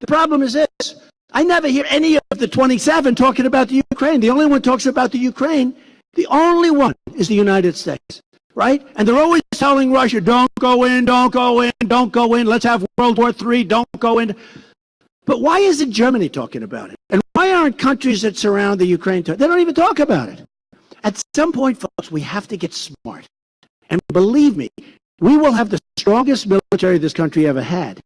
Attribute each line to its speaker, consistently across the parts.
Speaker 1: The problem is this. I never hear any of the 27 talking about the Ukraine. The only one talks about the Ukraine. The only one is the United States, right? And they're always telling Russia, don't go in, don't go in, don't go in. Let's have World War III, don't go in. But why isn't Germany talking about it? And why aren't countries that surround the Ukraine, they don't even talk about it. At some point, folks, we have to get smart. And believe me, we will have the strongest military this country ever had.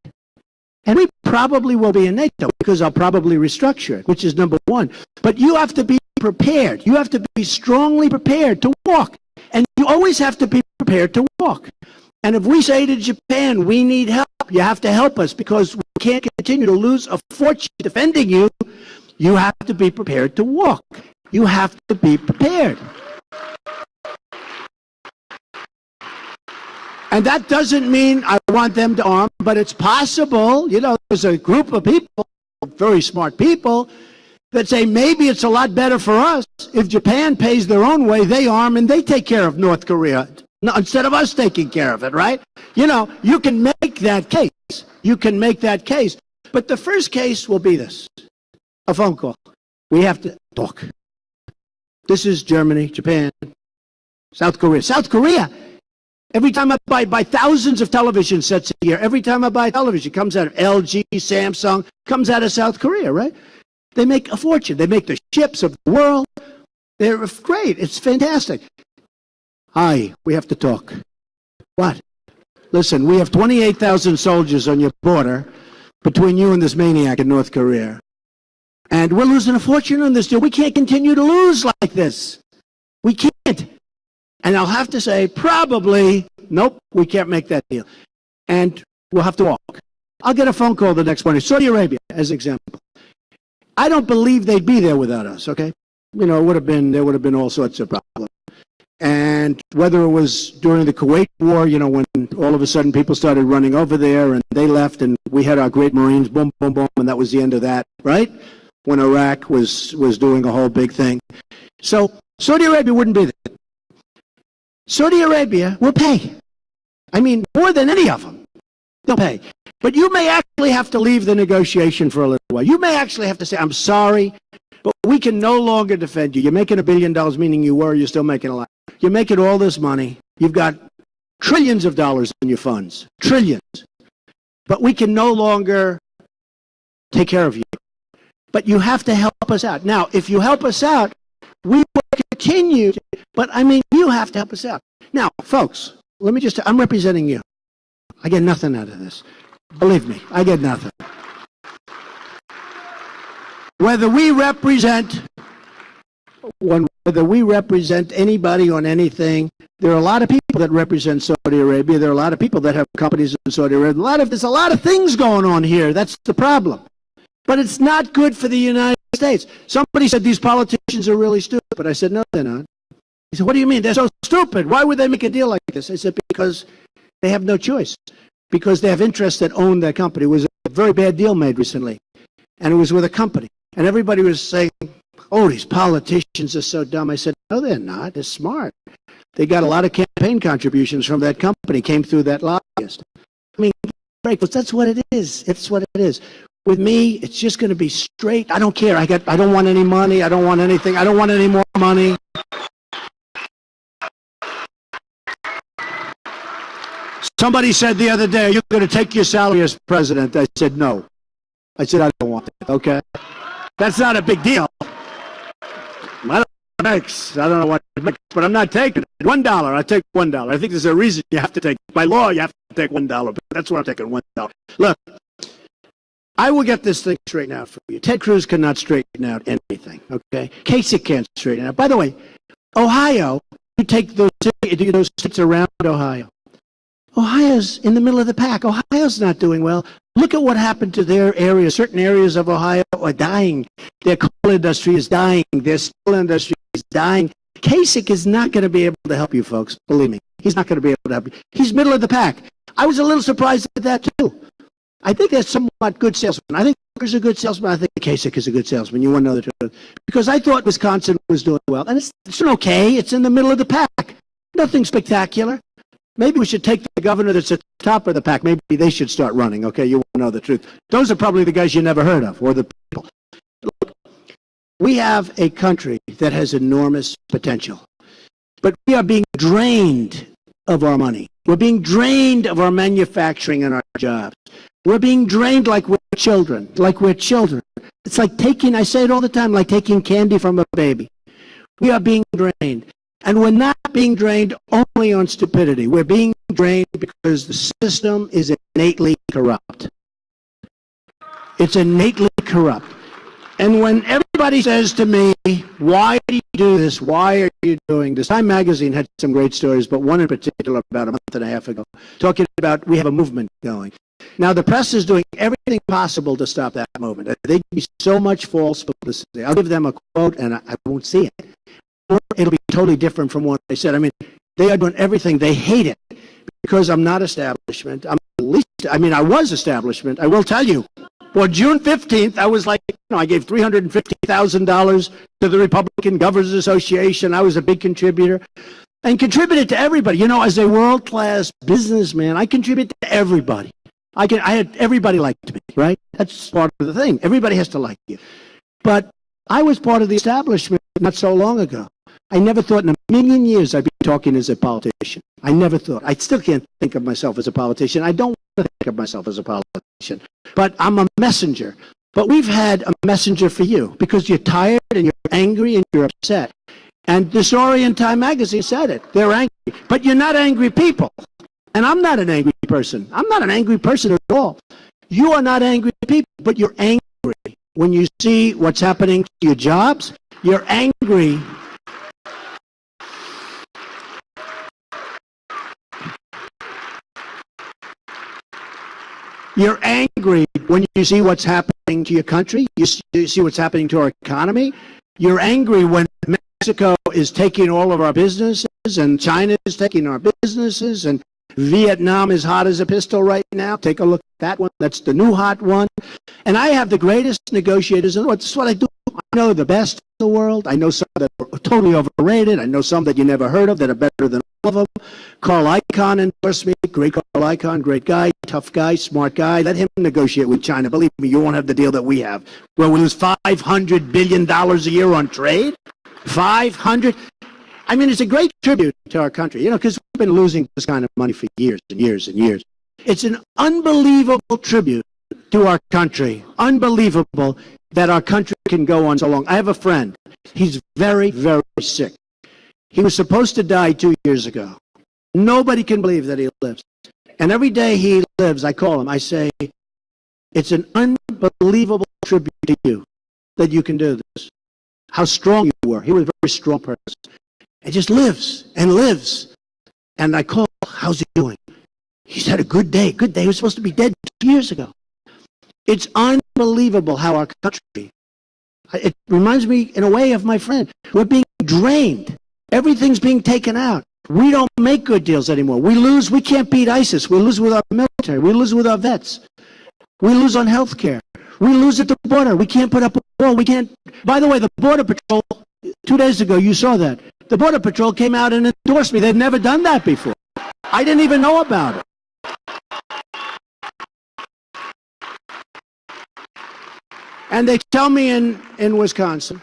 Speaker 1: And we probably will be in NATO because I'll probably restructure it, which is number one. But you have to be prepared. You have to be strongly prepared to walk. And you always have to be prepared to walk. And if we say to Japan, we need help, you have to help us because we can't continue to lose a fortune defending you. You have to be prepared to walk. You have to be prepared. And that doesn't mean I want them to arm, but it's possible. You know, there's a group of people, very smart people, that say maybe it's a lot better for us if Japan pays their own way, they arm and they take care of North Korea instead of us taking care of it, right? You know, you can make that case. You can make that case. But the first case will be this, a phone call. We have to talk. This is Germany, Japan, South Korea. South Korea! Every time I buy thousands of television sets a year, every time I buy television, it comes out of LG, Samsung, comes out of South Korea, right? They make a fortune. They make the ships of the world. They're great. It's fantastic. Hi, we have to talk. What? Listen, we have 28,000 soldiers on your border between you and this maniac in North Korea. And we're losing a fortune on this deal. We can't continue to lose like this. We can't. And I'll have to say, probably, nope, we can't make that deal. And we'll have to walk. I'll get a phone call the next morning. Saudi Arabia, as an example. I don't believe they'd be there without us, okay? You know, there would have been all sorts of problems. And whether it was during the Kuwait War, you know, when all of a sudden people started running over there and they left and we had our great Marines, boom, boom, boom, and that was the end of that, right? When Iraq was doing a whole big thing. So Saudi Arabia wouldn't be there. Saudi Arabia will pay. I mean, more than any of them. They'll pay. But you may actually have to leave the negotiation for a little while. You may actually have to say, I'm sorry, but we can no longer defend you. You're making $1 billion, meaning you're still making a lot. You're making all this money. You've got trillions of dollars in your funds. Trillions. But we can no longer take care of you. But you have to help us out. Now, if you help us out, we will continue. But, I mean, you have to help us out. Now, folks, let me just, I'm representing you. I get nothing out of this. Believe me, I get nothing. Whether we represent anybody on anything, there are a lot of people that represent Saudi Arabia. There are a lot of people that have companies in Saudi Arabia. There's a lot of things going on here. That's the problem. But it's not good for the United States. Somebody said these politicians are really stupid. I said, no, they're not. He said, what do you mean? They're so stupid. Why would they make a deal like this? I said, because they have no choice. Because they have interests that own their company. It was a very bad deal made recently. And it was with a company. And everybody was saying, oh, these politicians are so dumb. I said, no, they're not. They're smart. They got a lot of campaign contributions from that company, came through that lobbyist. I mean, that's what it is. It's what it is. With me, it's just going to be straight. I don't care. I don't want any money. I don't want anything. I don't want any more money. Somebody said the other day, you're going to take your salary as president. I said, no. I said, I don't want it. Okay? That's not a big deal. I don't know what it makes. I don't know what it makes, but I'm not taking it. $1. I take $1. I think there's a reason you have to take it. By law, you have to take $1. But that's why I'm taking $1. Look. I will get this thing straightened out for you. Ted Cruz cannot straighten out anything, okay? Kasich can't straighten out. By the way, Ohio, you take those states around Ohio. Ohio's in the middle of the pack. Ohio's not doing well. Look at what happened to their areas. Certain areas of Ohio are dying. Their coal industry is dying. Their steel industry is dying. Kasich is not going to be able to help you, folks. Believe me. He's not going to be able to help you. He's middle of the pack. I was a little surprised at that, too. I think they're somewhat good salesmen. I think Booker's a good salesman. I think Kasich is a good salesman. You want to know the truth. Because I thought Wisconsin was doing well. And it's okay. It's in the middle of the pack. Nothing spectacular. Maybe we should take the governor that's at the top of the pack. Maybe they should start running, okay? You won't know the truth. Those are probably the guys you never heard of, or the people. Look, we have a country that has enormous potential, but we are being drained of our money. We're being drained of our manufacturing and our jobs. We're being drained like we're children, It's like taking, I say it all the time, like taking candy from a baby. We are being drained. And we're not being drained only on stupidity. We're being drained because the system is innately corrupt. It's innately corrupt. And when everybody says to me, why do you do this? Why are you doing this? Time magazine had some great stories, but one in particular about a month and a half ago, talking about we have a movement going. Now, the press is doing everything possible to stop that movement. They give me so much false publicity. I'll give them a quote, and I won't see it. Or it'll be totally different from what they said. I mean, they are doing everything. They hate it because I'm not establishment. I was establishment. I will tell you. Well, June 15th, I was like, I gave $350,000 to the Republican Governors Association. I was a big contributor and contributed to everybody. As a world-class businessman, I contribute to everybody. I had everybody liked me, right? That's part of the thing. Everybody has to like you. But I was part of the establishment not so long ago. I never thought in a million years I'd be talking as a politician. I never thought. I still can't think of myself as a politician. I don't want to think of myself as a politician. But I'm a messenger. But we've had a messenger for you because you're tired and you're angry and you're upset. And the story in Time magazine said it. They're angry. But you're not angry people. And I'm not an angry person. I'm not an angry person at all. You are not angry people, but you're angry when you see what's happening to your jobs. You're angry. You're angry when you see what's happening to your country. You see what's happening to our economy. You're angry when Mexico is taking all of our businesses and China is taking our businesses and Vietnam is hot as a pistol right now. Take a look at that one. That's the new hot one. And I have the greatest negotiators in the world. This is what I do. I know the best in the world. I know some that are totally overrated. I know some that you never heard of that are better than all of them. Carl Icahn endorsed me. Great Carl Icahn, great guy, tough guy, smart guy. Let him negotiate with China. Believe me, you won't have the deal that we have, where we lose $500 billion a year on trade. 500. I mean, it's a great tribute to our country, because we've been losing this kind of money for years and years and years. It's an unbelievable tribute to our country. Unbelievable that our country can go on so long. I have a friend. He's very, very sick. He was supposed to die 2 years ago. Nobody can believe that he lives. And every day he lives, I call him. I say, it's an unbelievable tribute to you that you can do this. How strong you were. He was a very strong person. He just lives and lives. And I call, how's he doing? He's had a good day. Good day. He was supposed to be dead 2 years ago. It's unbelievable how our country, it reminds me in a way of my friend. We're being drained. Everything's being taken out. We don't make good deals anymore. We lose. We can't beat ISIS. We lose with our military. We lose with our vets. We lose on health care. We lose at the border. We can't put up a wall. We can't. By the way, the Border Patrol, 2 days ago, you saw that. The Border Patrol came out and endorsed me. They've never done that before. I didn't even know about it. And they tell me in Wisconsin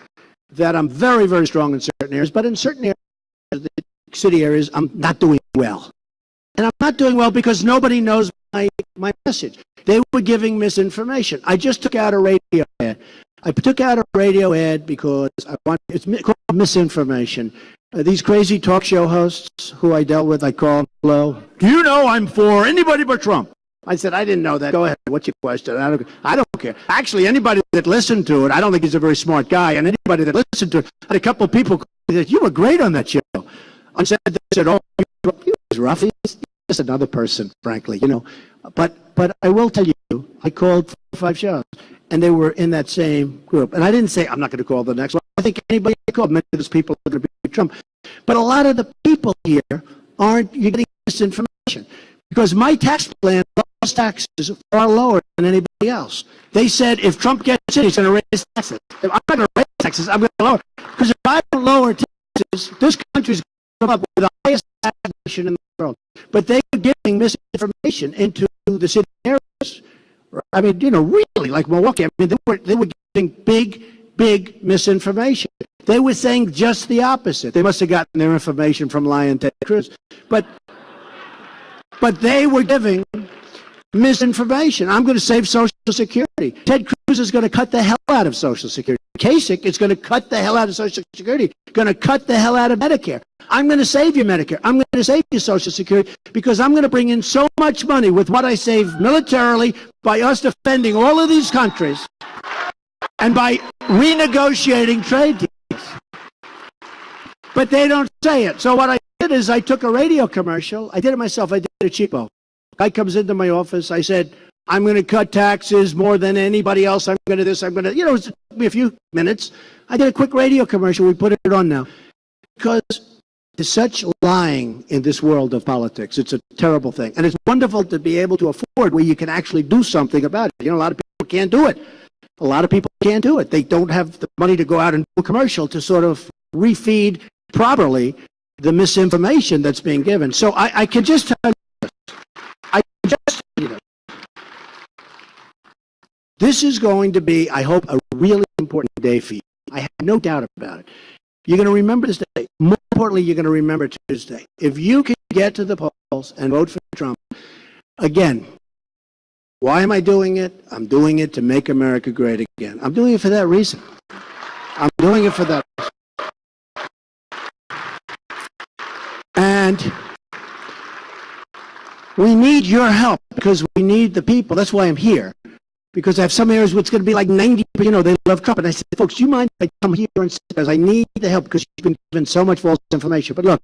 Speaker 1: that I'm very, very strong in certain areas, but in certain areas, the city areas, I'm not doing well. And I'm not doing well because nobody knows my message. They were giving misinformation. I just took out a radio ad. I took out a radio ad because it's called misinformation. These crazy talk show hosts who I dealt with, I call, hello, do you know I'm for anybody but Trump? I said, I didn't know that. Go ahead. What's your question? I don't care. Actually, anybody that listened to it, I don't think he's a very smart guy. And anybody that listened to it, I had a couple of people that you were great on that show. I said, oh, he was rough. He's just another person, frankly, But I will tell you, I called 4 or 5 shows, and they were in that same group. And I didn't say, I'm not going to call the next one. I think anybody I called, many of those people are going to be Trump. But a lot of the people here you're getting misinformation. Because my tax plan, those taxes far lower than anybody else. They said if Trump gets in, he's going to raise taxes. If I'm not going to raise taxes, I'm going to lower. Because if I don't lower taxes, this country's going to come up with the highest taxation in world. But they were giving misinformation into the city areas. I mean, really, like Milwaukee, I mean, they were giving big misinformation. They were saying just the opposite. They must have gotten their information from Lion Ted Cruz. But they were giving misinformation. I'm going to save Social Security. Ted Cruz is going to cut the hell out of Social Security. Kasich is going to cut the hell out of Social Security, going to cut the hell out of Medicare. I'm going to save you Medicare. I'm going to save you Social Security because I'm going to bring in so much money with what I save militarily by us defending all of these countries and by renegotiating trade deals. But they don't say it. So what I did is I took a radio commercial. I did it myself. I did a cheapo. Guy comes into my office. I said, I'm going to cut taxes more than anybody else. I'm going to this. I'm going to, it took me a few minutes. I did a quick radio commercial. We put it on now. Because there's such lying in this world of politics. It's a terrible thing. And it's wonderful to be able to afford where you can actually do something about it. A lot of people can't do it. A lot of people can't do it. They don't have the money to go out and do a commercial to sort of refeed properly the misinformation that's being given. So I can just tell you this. I can just tell you this. This is going to be, I hope, a really important day for you. I have no doubt about it. You're going to remember this day. More importantly, you're going to remember Tuesday. If you can get to the polls and vote for Trump, again, why am I doing it? I'm doing it to make America great again. I'm doing it for that reason. I'm doing it for that reason. And we need your help because we need the people. That's why I'm here. Because I have some areas where it's going to be like 90%, they love Trump. And I said, folks, do you mind if I come here and say, because I need the help because you've been given so much false information. But look,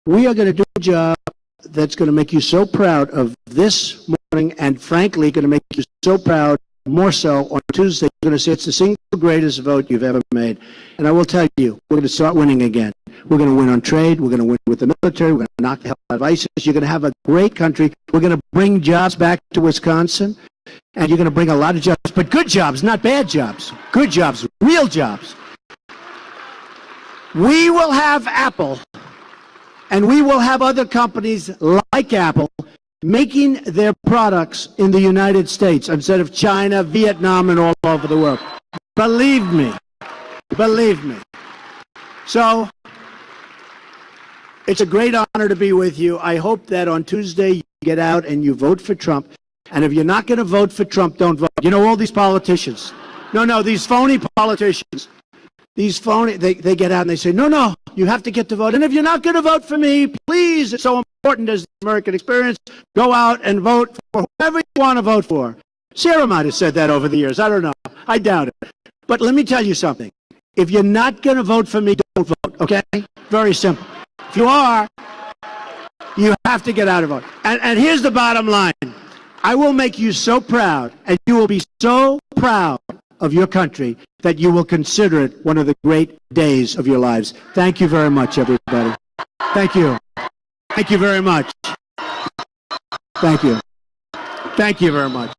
Speaker 1: we are going to do a job that's going to make you so proud of this morning and frankly going to make you so proud, more so on Tuesday. You're going to say it's the single greatest vote you've ever made. And I will tell you, we're going to start winning again. We're going to win on trade. We're going to win with the military. We're going to knock the hell out of ISIS. You're going to have a great country. We're going to bring jobs back to Wisconsin. And you're going to bring a lot of jobs, but good jobs, not bad jobs. Good jobs, real jobs. We will have Apple, and we will have other companies like Apple making their products in the United States instead of China, Vietnam, and all over the world. Believe me. Believe me. So, it's a great honor to be with you. I hope that on Tuesday you get out and you vote for Trump. And if you're not going to vote for Trump, don't vote. All these politicians. No, these phony politicians. These phony, they get out and they say, no, you have to get to vote. And if you're not going to vote for me, please, it's so important as the American experience, go out and vote for whoever you want to vote for. Sarah might have said that over the years. I don't know. I doubt it. But let me tell you something. If you're not going to vote for me, don't vote, okay? Very simple. If you are, you have to get out and vote. And here's the bottom line. I will make you so proud, and you will be so proud of your country that you will consider it one of the great days of your lives. Thank you very much, everybody. Thank you. Thank you very much. Thank you. Thank you very much.